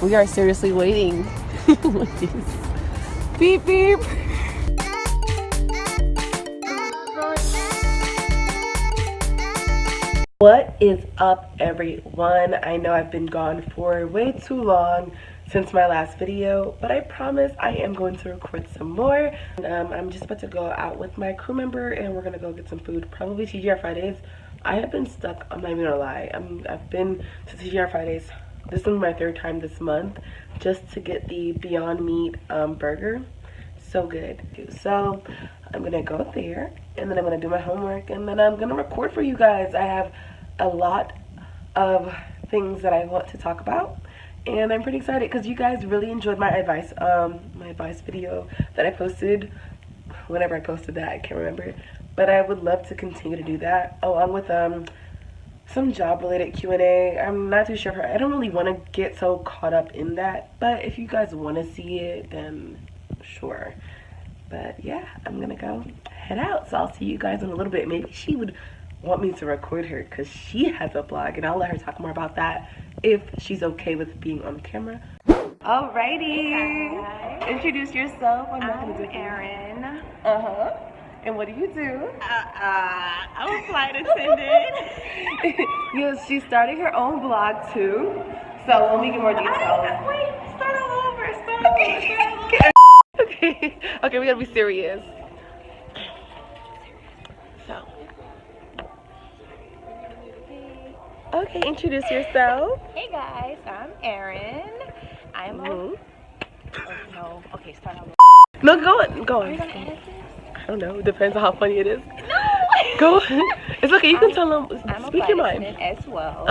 We are seriously waiting. Beep beep. What is up, everyone? I know I've been gone for way too long since my last video, but I promise I am going to record some more. And, I'm just about to go out with my crew member and we're gonna go get some food, probably TGI Fridays. I have been stuck, I'm not even gonna lie. I've been to TGI Fridays. This is my third time this month just to get the Beyond Meat burger. So good. So I'm gonna go there and then I'm gonna do my homework and then I'm gonna record for you guys. I have a lot of things that I want to talk about and I'm pretty excited because you guys really enjoyed my advice video that I posted. Whenever I posted that, I can't remember, but I would love to continue to do that along with some job related Q&A. I'm not too sure. I don't really want to get so caught up in that, but if you guys want to see it, then sure. But yeah, I'm gonna go head out, so I'll see you guys in a little bit. Maybe she would want me to record her because she has a vlog and I'll let her talk more about that if she's okay with being on camera. Alrighty, Hi. Introduce yourself. I'm Erin. And what do you do? I'm a flight attendant. Yes, she's starting her own vlog too. So let me get more details. Wait, start all over. Okay, okay, we gotta be serious. So, okay, introduce yourself. Hey guys, I'm Erin. I'm a... no, okay, start all over. No, go on. Are you gonna edit this? I don't know. It depends on how funny it is. No! Go on. It's okay. You can tell them. I'm Speak a your flight mind. attendant as well.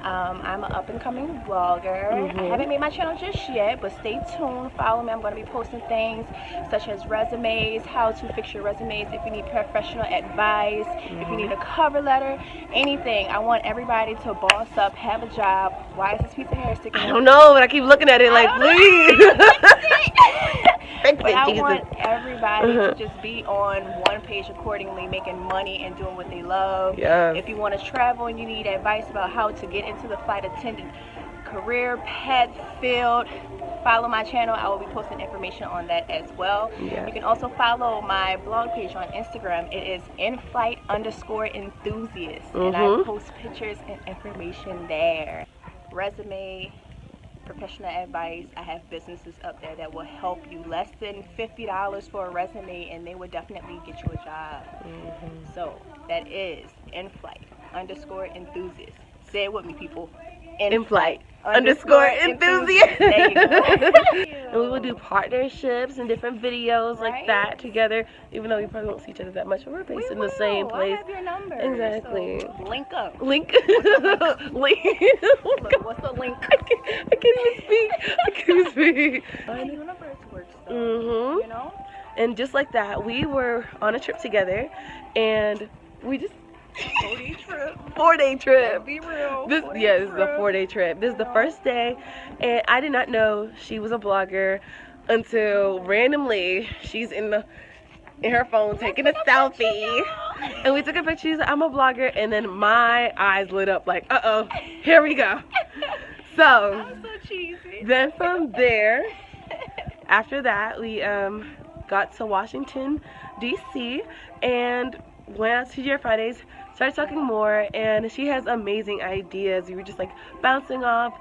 I'm an up-and-coming vlogger. I haven't made my channel just yet, but stay tuned. Follow me. I'm going to be posting things such as resumes, how to fix your resumes, if you need professional advice, if you need a cover letter, anything. I want everybody to boss up, have a job. Why is this piece of hair sticking out? I don't know, but I keep looking at it like, please. But I want everybody to just be on one page accordingly, making money and doing what they love. Yes. If you want to travel and you need advice about how to get into the flight attendant career path field, follow my channel. I will be posting information on that as well. Yeah. You can also follow my blog page on Instagram. It is inflight_enthusiast, and I post pictures and information there. Resume, professional advice. I have businesses up there that will help you. Less than $50 for a resume and they will definitely get you a job. So that is inflight_enthusiast. Say it with me, people. Inflight_enthusiast. There you go. And we will do partnerships and different videos like that together, even though we probably won't see each other that much, but we're based in the same place. I have your number. Exactly. So link up. Link. Look, what's the link? I can't even speak. I can't even speak. The universe works though, you know? And just like that, we were on a trip together, and we just 4-day trip. 4-day trip. Be real. This is a 4-day trip. This is the first day, and I did not know she was a blogger until randomly she's in her phone taking a selfie, and we took a picture. She's like, I'm a blogger, and then my eyes lit up like, uh-oh, here we go. So I'm so cheesy. then from there, after that, we got to Washington, D.C., and went out to TGI Fridays, started talking more, and she has amazing ideas. We were just like bouncing off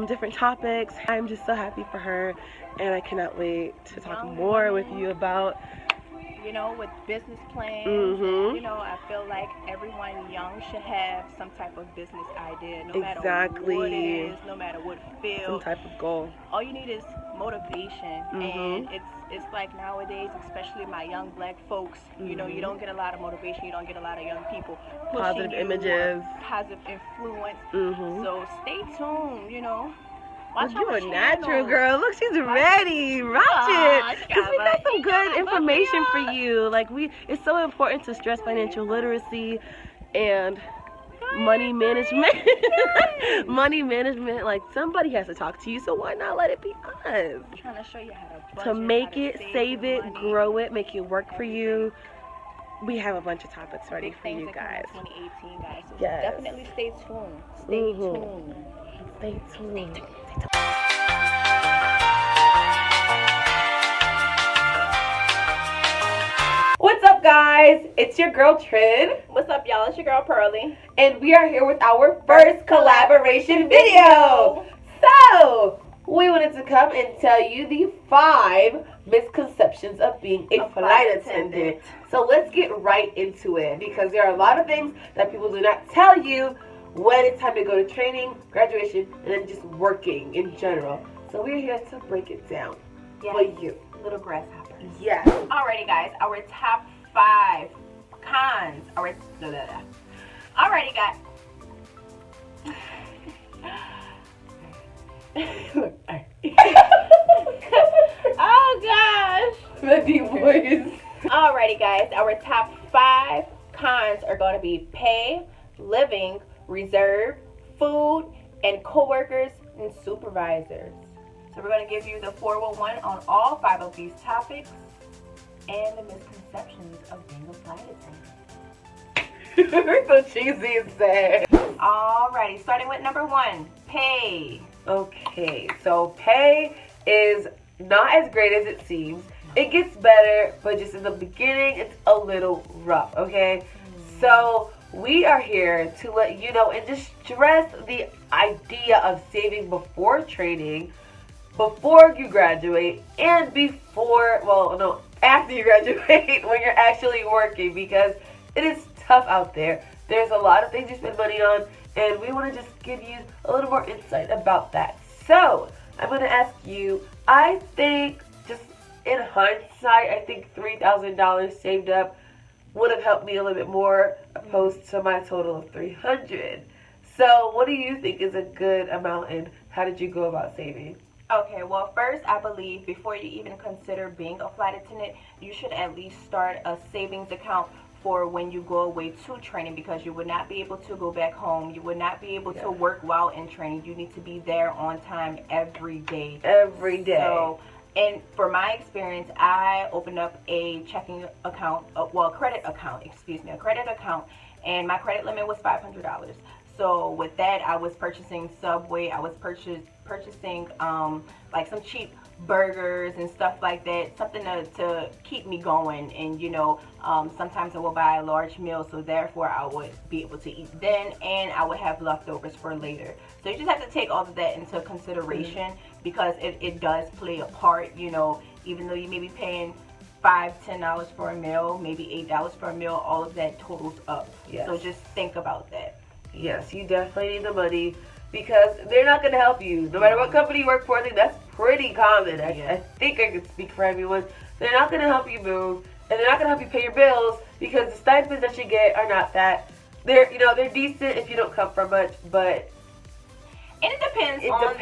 different topics. I'm just so happy for her, and I cannot wait to talk more with you about, you know, with business plans. You know, I feel like everyone young should have some type of business idea, no matter what it is, no matter what field. Some type of goal. All you need is motivation, and it's like nowadays, especially my young black folks, you know, you don't get a lot of motivation, you don't get a lot of young people pushing Positive images, positive influence. So stay tuned, you know. Watch you a natural girl. Look, she's ready. Watch it. Because we got some good information for you. Like it's so important to stress financial literacy and money management. Money management. Like somebody has to talk to you, so why not let it be us? I'm trying to show you how to budget, make it, save it, grow it, make it work for you. We have a bunch of topics ready for you guys. 2018, guys. So yes. Definitely stay tuned. Stay tuned. Stay tuned. guys, it's your girl Trin. What's up, y'all? It's your girl Pearly. And we are here with our first collaboration video. So, we wanted to come and tell you the 5 misconceptions of being a flight attendant. So let's get right into it, because there are a lot of things that people do not tell you when it's time to go to training, graduation, and then just working in general. So we're here to break it down for you. Little grasshoppers. Yes. Alrighty, guys. Our top 5 cons. Alrighty, guys. Oh gosh. The deep voice. Alrighty, guys. Our top 5 cons are going to be pay, living, reserve, food, and coworkers and supervisors. So we're going to give you the 411 on all 5 of these topics and the misconceptions of being a flight attendant. We're so cheesy and sad. Alrighty, starting with number 1, pay. Okay, so pay is not as great as it seems. It gets better, but just in the beginning, it's a little rough, okay? So we are here to let you know and just stress the idea of saving before training, before you graduate, and after you graduate, when you're actually working, because it is tough out there. There's a lot of things you spend money on, and we want to just give you a little more insight about that. So I'm going to ask you, I think, just in hindsight, I think $3,000 saved up would have helped me a little bit more, opposed to my total of $300. So what do you think is a good amount, and how did you go about saving? Okay, well, first, I believe before you even consider being a flight attendant, you should at least start a savings account for when you go away to training, because you would not be able to go back home. You would not be able to work while in training. You need to be there on time every day. Every day. So, and for my experience, I opened up a checking account, a credit account, and my credit limit was $500. So with that, I was purchasing Subway. I was purchasing like some cheap burgers and stuff like that, something to keep me going. And sometimes I will buy a large meal, so therefore I would be able to eat then, and I would have leftovers for later. So you just have to take all of that into consideration, because it does play a part. Even though you may be paying $5-10 for a meal, maybe $8 for a meal, all of that totals up. Yes. So just think about that. Yes, you definitely need the money, because they're not going to help you. No matter what company you work for, I think that's pretty common. I think I could speak for everyone. They're not going to help you move, and they're not going to help you pay your bills, because the stipends that you get are not that. They're decent if you don't come from much, but and it depends on.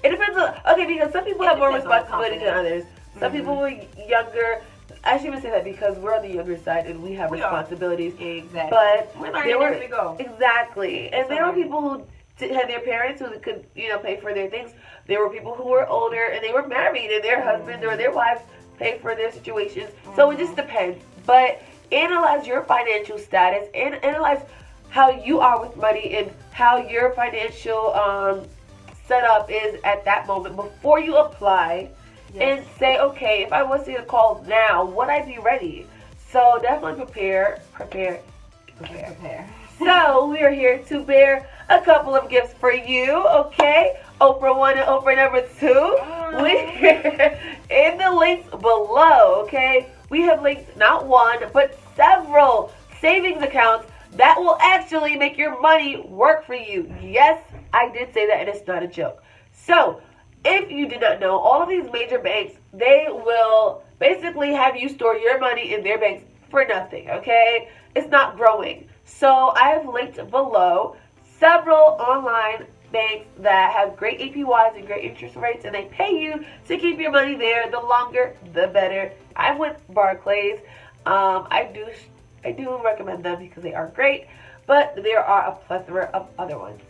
It depends on, okay, because some people have more responsibility than others. Some people were younger. I shouldn't say that, because we're on the younger side and we have responsibilities. Exactly. But we're learning as we go. Exactly. And there were people who had their parents who could, pay for their things. There were people who were older and they were married, and their husbands or their wives paid for their situations. So it just depends. But analyze your financial status and analyze how you are with money and how your financial setup is at that moment before you apply. Yes. And say, okay, if I was to get a call now, would I be ready? So definitely prepare. So we are here to bear a couple of gifts for you, okay? Oprah 1 and Oprah number 2. In the links below, okay? We have linked not one, but several savings accounts that will actually make your money work for you. Yes, I did say that, and it's not a joke. So if you did not know, all of these major banks, they will basically have you store your money in their banks for nothing, okay? It's not growing. So I have linked below several online banks that have great APYs and great interest rates, and they pay you to keep your money there. The longer, the better. I'm with Barclays. I do recommend them because they are great, but there are a plethora of other ones.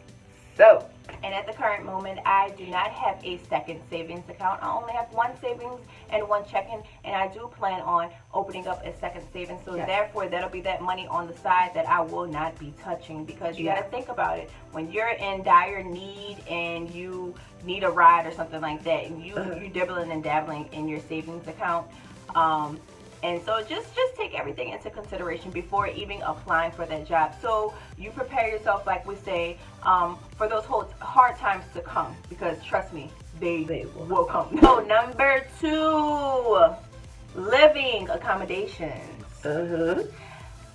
So, and at the current moment, I do not have a second savings account. I only have one savings and one checking, and I do plan on opening up a second savings. So therefore, that'll be that money on the side that I will not be touching, because you got to think about it. When you're in dire need and you need a ride or something like that, and you're dibbling and dabbling in your savings account, And so just take everything into consideration before even applying for that job. So you prepare yourself, like we say, for those hard times to come, because trust me, they will come. So number 2, living accommodations.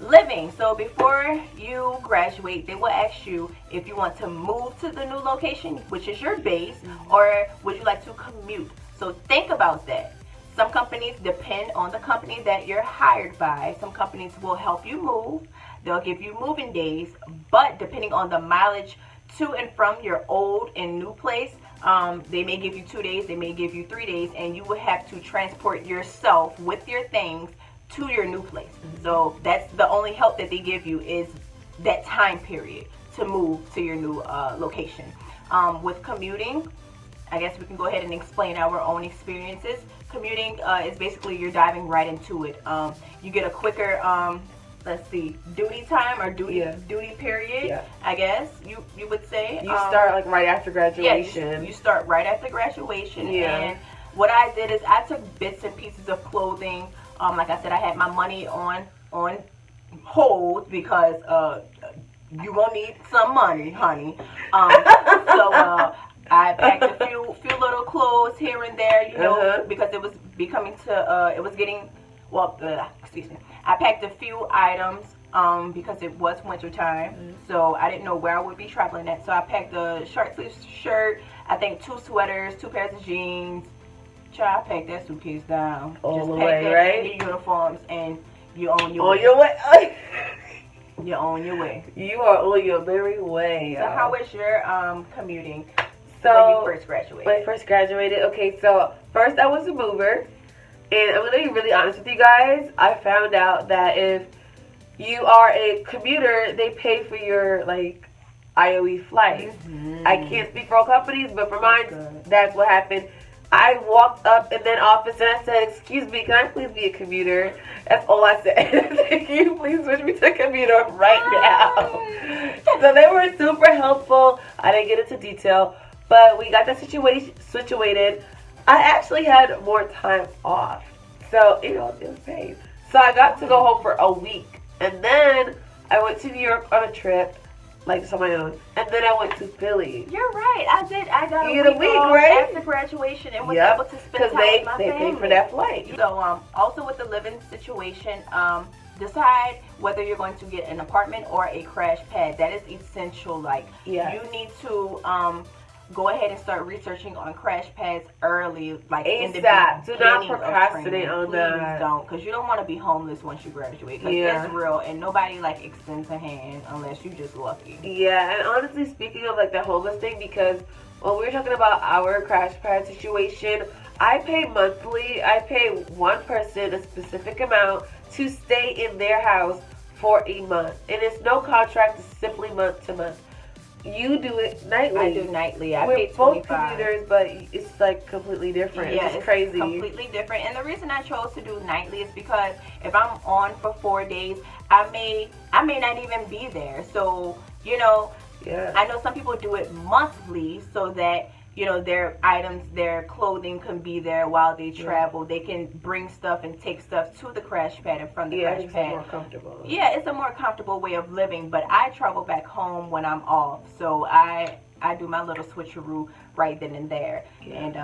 Living. So before you graduate, they will ask you if you want to move to the new location, which is your base, or would you like to commute. So think about that. Some companies depend on the company that you're hired by. Some companies will help you move. They'll give you moving days, but depending on the mileage to and from your old and new place, they may give you 2 days, they may give you 3 days, and you will have to transport yourself with your things to your new place. So that's the only help that they give you, is that time period to move to your new location. With commuting, I guess we can go ahead and explain our own experiences. Commuting is basically you're diving right into it. You get a quicker, duty time or duty period. I guess you would say. You start like right after graduation. Yeah, you start right after graduation. And what I did is I took bits and pieces of clothing. Like I said, I had my money on hold because you gonna need some money, honey. So I packed a few little clothes here and there, you know, because it was I packed a few items because it was winter time, so I didn't know where I would be traveling at. So I packed a short sleeve shirt, I think 2 sweaters, 2 pairs of jeans. Child, pack that suitcase down. All the pack way, that right? in your uniforms, and you're on your way. You're on your way. You are on your very way. So how was your commuting when you first graduated? When I first graduated, okay, so first I was a mover, and I'm gonna be really honest with you guys. I found out that if you are a commuter, they pay for your like IOE flights. I can't speak for all companies, but for mine, that's what happened. I walked up in that office and I said, "Excuse me, can I please be a commuter?" That's all I said. "Can you please switch me to a commuter right now?" So they were super helpful. I didn't get into detail, but we got that situated. I actually had more time off, so it was paid. So I got to go home for a week, and then I went to New York on a trip. Like just on my own, and then I went to Philly. You're right. I did. I got a week right after graduation and was able to spend time with my family. Because they pay for that flight. So also with the living situation, decide whether you're going to get an apartment or a crash pad. That is essential. Like you need to go ahead and start researching on crash pads early, like in the beginning. Do not procrastinate on that. Please don't, because you don't want to be homeless once you graduate. Because it's real, and nobody like extends a hand unless you just lucky. Yeah, and honestly, speaking of like the homeless thing, because when we were talking about our crash pad situation, I pay monthly. I pay one person a specific amount to stay in their house for a month, and it's no contract. It's simply month to month. You do it nightly. I do nightly. I We're pay $25. Both commuters, but it's like completely different. Yeah, it's crazy. Completely different. And the reason I chose to do nightly is because if I'm on for 4 days, I may not even be there. So, you know, I know some people do it monthly so that, you know, their items, their clothing can be there while they travel. They can bring stuff and take stuff to the crash pad and from the crash pad. It's more comfortable. Yeah, it's a more comfortable way of living, but I travel back home when I'm off. So I do my little switcheroo right then and there. And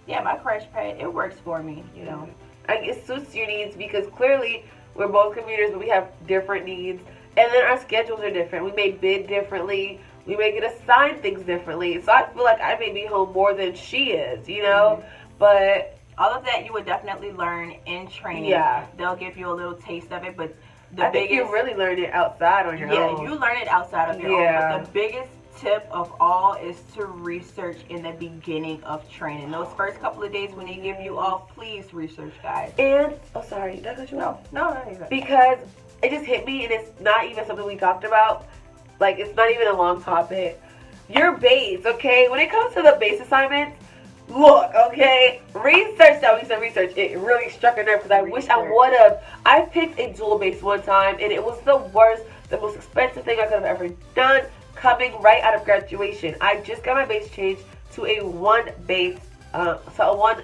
my crash pad, it works for me, you know. It suits your needs because clearly we're both commuters, but we have different needs. And then our schedules are different. We may bid differently. We may get assigned things differently. So I feel like I may be home more than she is, you know? But all of that you would definitely learn in training. Yeah. They'll give you a little taste of it, but I think you really learn it outside on your own. Yeah, you learn it outside of your own. But the biggest tip of all is to research in the beginning of training. Those first couple of days when they give you off, please research, guys. And, sorry, did I cut you off? No. Because it just hit me, and it's not even something we talked about. Like, it's not even a long topic. Your base, okay? When it comes to the base assignments, look, okay? Research that. We said research. It really struck a nerve because I wish I would have. I picked a dual base one time, and it was the worst, the most expensive thing I could have ever done coming right out of graduation. I just got my base changed to a one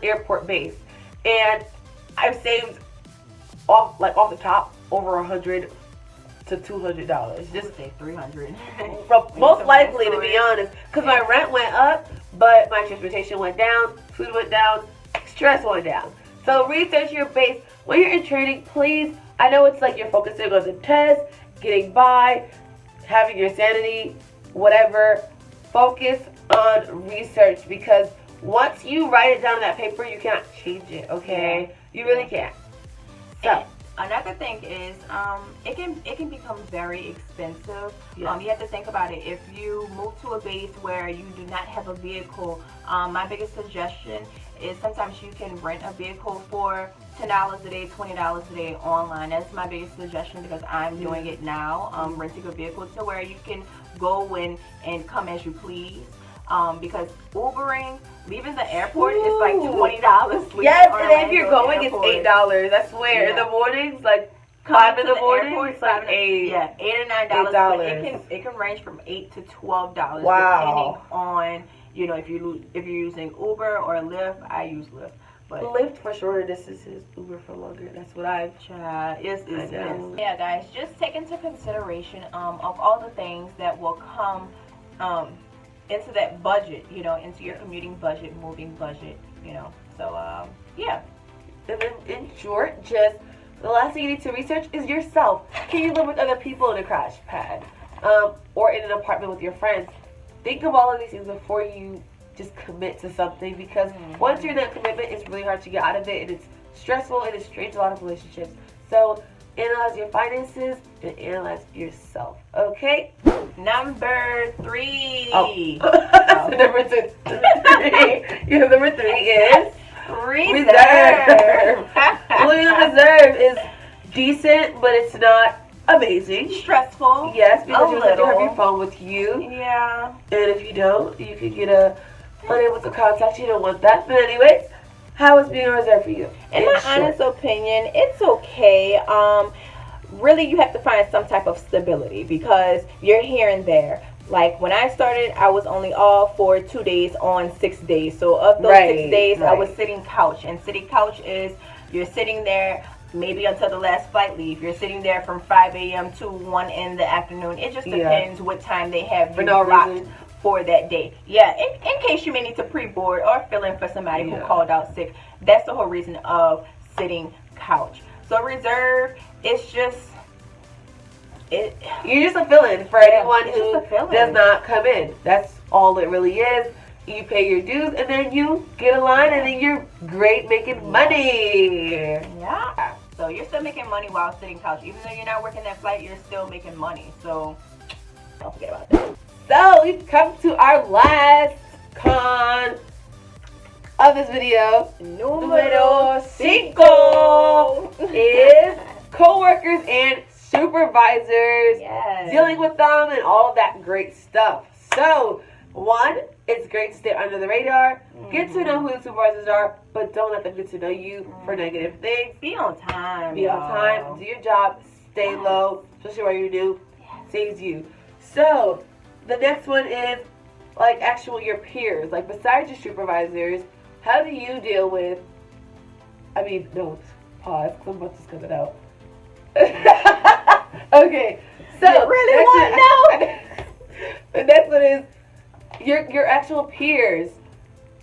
airport base. And I've saved off the top over $100 to $200. Just say 300. most likely, to be honest, because my rent went up, but my transportation went down, food went down, stress went down. So research your base when you're in training. Please, I know it's like you're focusing on the test, getting by, having your sanity, whatever. Focus on research, because once you write it down on that paper, you cannot change it. Okay, you really can't. So. Another thing is, it can become very expensive. Yes. You have to think about it. If you move to a base where you do not have a vehicle, my biggest suggestion is sometimes you can rent a vehicle for $10 a day, $20 a day online. That's my biggest suggestion, because I'm doing it now, renting a vehicle to where you can go and come as you please. Because Ubering, leaving the airport is like $20. Yes, and if you're going, it's $8. I swear. Yeah. In the mornings, like 5 in the morning, it's like $8. Yeah, $8 or $9. But it can range from $8 to $12. Wow. Depending on, if you're using Uber or Lyft. I use Lyft. But Lyft for shorter distances, Uber for longer. That's what I've tried. It's Yeah, guys, just take into consideration of all the things that will come into that budget, into your commuting budget, moving budget, So, yeah. And then, in short, just the last thing you need to research is yourself. Can you live with other people in a crash pad, or in an apartment with your friends? Think of all of these things before you just commit to something, because once you're in that commitment, it's really hard to get out of it, and it's stressful, and it strains a lot of relationships. So analyze your finances and analyze yourself. Okay? Number 3. So number 3. Yeah, number 3 is reserve. Reserve is decent, but it's not amazing. Stressful. Yes, because you have to have little. your phone with you. Yeah. And if you don't, you could get unable to contact you. You don't want that. But anyways, how is being a reserve for you? In my honest opinion, it's okay. Really, you have to find some type of stability, because you're here and there. Like when I started, I was only off for 2 days on 6 days. So of those 6 days, I was sitting couch. And sitting couch is you're sitting there maybe until the last flight leave. You're sitting there from 5 a.m. to 1 in the afternoon. It just depends what time they have you blocked for that day. Yeah, in case you may need to pre-board or fill in for somebody who called out sick. That's the whole reason of sitting couch. So reserve, it's just you're just a fill-in for anyone who does not come in. That's all it really is. You pay your dues, and then you get a line, and then you're great making money. Yeah. So you're still making money while sitting couch. Even though you're not working that flight, you're still making money. So don't forget about that. So we've come to our last con of this video. Número 5 is co-workers and supervisors, dealing with them and all of that great stuff. So, 1, it's great to stay under the radar, get to know who the supervisors are, but don't let them get to know you for negative things. Be on time. Be on time, do your job, stay low, especially while you're new, saves you. So, the next one is like your peers, like besides your supervisors. How do you deal with, pause, because I'm about to spit it out. Okay, so you really want to know? The next one is your actual peers.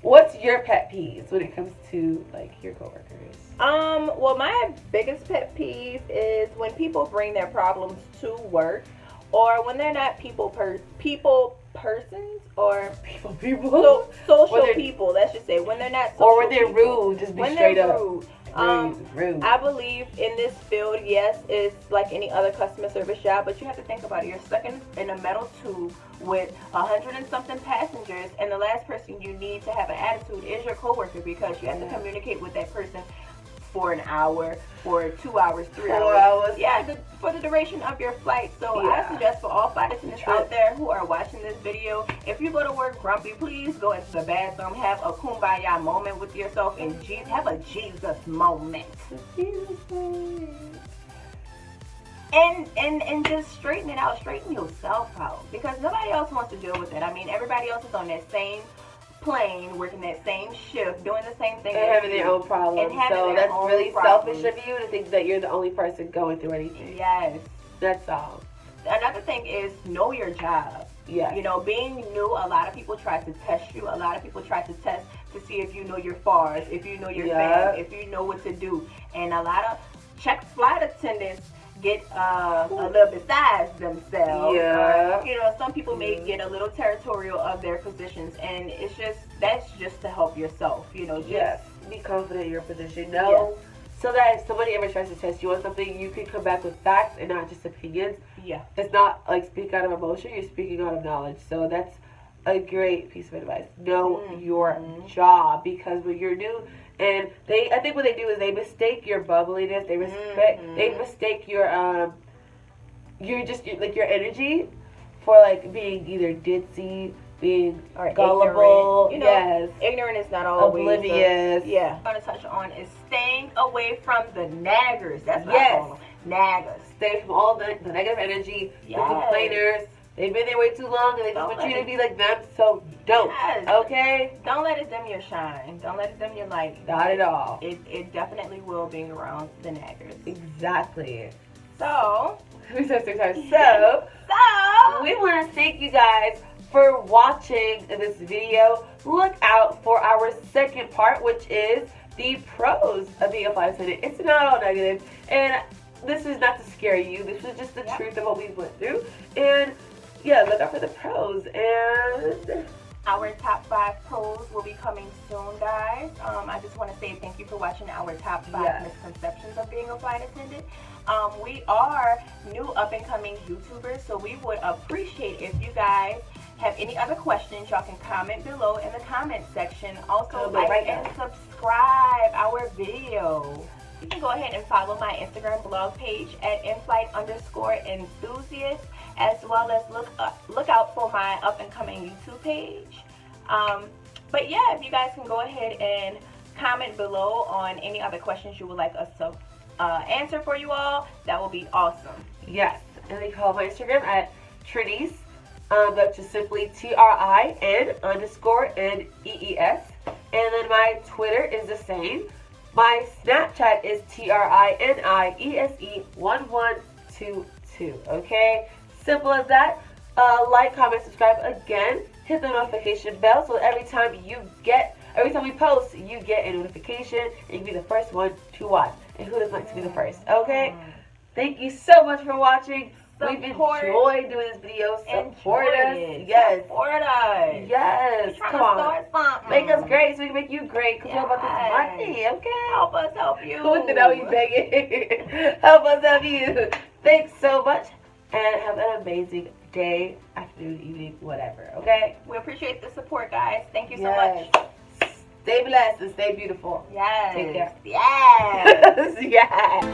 What's your pet peeves when it comes to like your coworkers? Well, my biggest pet peeve is when people bring their problems to work, or when they're not people persons, or social people. Let's just say when they're not social or when they're rude. Just be straight up. Rude. Rude. I believe in this field, yes, it's like any other customer service job, but you have to think about it. You're stuck in a metal tube with 100 and something passengers, and the last person you need to have an attitude is your coworker, because you have to communicate with that person for an hour, for 2 hours, 3 hours. Yeah, for the duration of your flight. So I suggest for all flight attendants out there who are watching this video, if you go to work grumpy, please go into the bathroom, have a kumbaya moment with yourself, and have a Jesus moment. And just straighten it out, straighten yourself out, because nobody else wants to deal with it. I mean, everybody else is on that same plane, working that same shift, doing the same thing, and having their own problems. So that's really selfish of you to think that you're the only person going through anything. Yes. That's all. Another thing is know your job. Yeah. You know, being new, a lot of people try to test you. A lot of people try to test to see if you know your FARs, if you know your fam, if you know what to do. And a lot of check flight attendants get a little beside themselves. Yeah. Or, you know, some people may get a little territorial of their positions, and that's just to help yourself. You know, just be confident in your position. No. So that if somebody ever tries to test you on something, you can come back with facts and not just opinions. Yeah. It's not like speak out of emotion, you're speaking out of knowledge. So that's a great piece of advice. Know your job, because when you're new, and I think what they do is they mistake your bubbliness, they mistake your your energy for like being either ditzy, being or gullible, ignorant. You know, ignorant is not always oblivious. I'm gonna touch on is staying away from the naggers. That's what I call them. Naggers. Stay from all the negative energy, the complainers. They've been there way too long, and they just want you to be like them. So don't. Okay. Don't let it dim your shine. Don't let it dim your light. Not at all. It definitely will being around the naggers. Exactly. So we want to thank you guys for watching this video. Look out for our second part, which is the pros of being a flight attendant. It's not all negative, and this is not to scare you. This is just the truth of what we went through. And look out for the pros. And our top 5 pros will be coming soon, guys. I just want to say thank you for watching our top 5 misconceptions of being a flight attendant. We are new up-and-coming YouTubers, so we would appreciate if you guys have any other questions. Y'all can comment below in the comment section. Also, like and subscribe our video. You can go ahead and follow my Instagram blog page at inflight_enthusiast, as well as look out for my up-and-coming YouTube page. But yeah, if you guys can go ahead and comment below on any other questions you would like us to answer for you all, that will be awesome. Yes, and they call my Instagram at Trinies. That's just simply TRIN_NEES. And then my Twitter is the same. My Snapchat is TRINIESE1122. Okay? Simple as that. Like, comment, subscribe again. Hit the notification bell so every time we post, you get a notification and you can be the first one to watch. And who doesn't like to be the first? Okay? Thank you so much for watching. We've enjoyed doing this video. Support us. Yes. Support us. Yes. Come on. Make us great so we can make you great. Because we're about this money. Okay? Help us help you. Now we begging. Help us help you. Thanks so much. And have an amazing day, afternoon, evening, whatever. Okay? We appreciate the support, guys. Thank you so much. Stay blessed and stay beautiful. Yes. Take care. Yes. Yes.